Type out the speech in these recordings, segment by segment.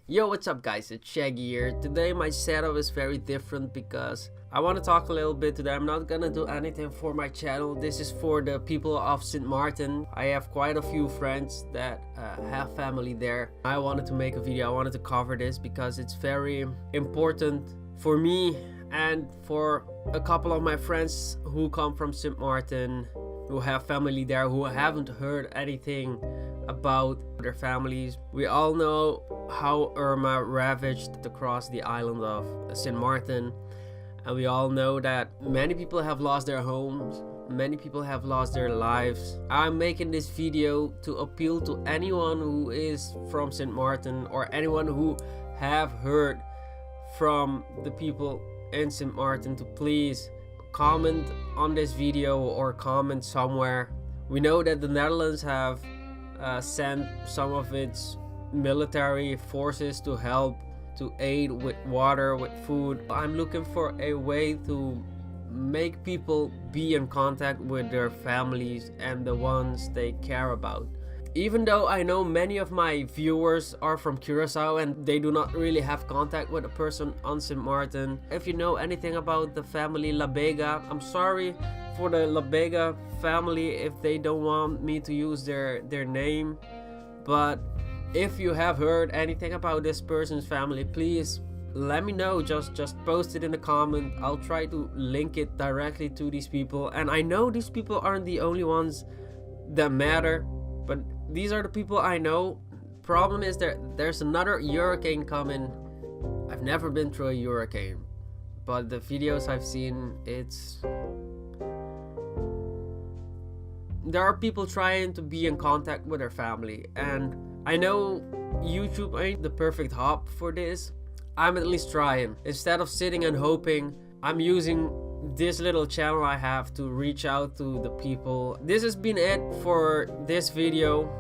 Yo, what's up guys, it's Shaggy here. Today my setup is very different because I want to talk a little bit today. I'm not gonna do anything for my channel. This is for the people of Sint Maarten. I have quite a few friends that have family there. I wanted to make a video. I wanted to cover this because it's very important for me and for a couple of my friends who come from Sint Maarten, who have family there, who haven't heard anything about their families. We all know how Irma ravaged across the island of Sint Maarten, and we all know that many people have lost their homes, many people have lost their lives. I'm making this video to appeal to anyone who is from Sint Maarten or anyone who have heard from the people in Sint Maarten to please comment on this video or comment somewhere. We know that the Netherlands have sent some of its military forces to help, to aid with water, with food. I'm looking for a way to make people be in contact with their families and the ones they care about. Even though I know many of my viewers are from Curacao and they do not really have contact with a person on Sint Maarten. If you know anything about the family La Bega, I'm sorry for the La Bega family if they don't want me to use their name. But if you have heard anything about this person's family, please let me know. Just post it in the comment. I'll try to link it directly to these people. And I know these people aren't the only ones that matter, but these are the people I know. Problem is there's another hurricane coming. I've never been through a hurricane, but the videos I've seen, there are people trying to be in contact with their family, and I know YouTube ain't the perfect hub for this. I'm at least trying. Instead of sitting and hoping, I'm using this little channel I have to reach out to the people. This has been it for this video.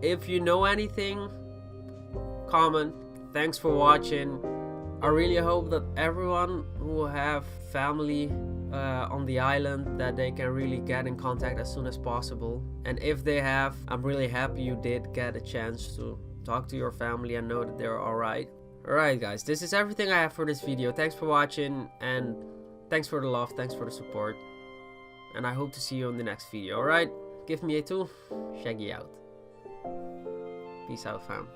If you know anything, comment. Thanks for watching. I really hope that everyone who have family on the island, that they can really get in contact as soon as possible. And if they have, I'm really happy you did get a chance to talk to your family and know that they're alright. Alright guys, this is everything I have for this video. Thanks for watching, and thanks for the love, thanks for the support. And I hope to see you in the next video, alright? Give me a 2. Shaggy out. Peace out, fam.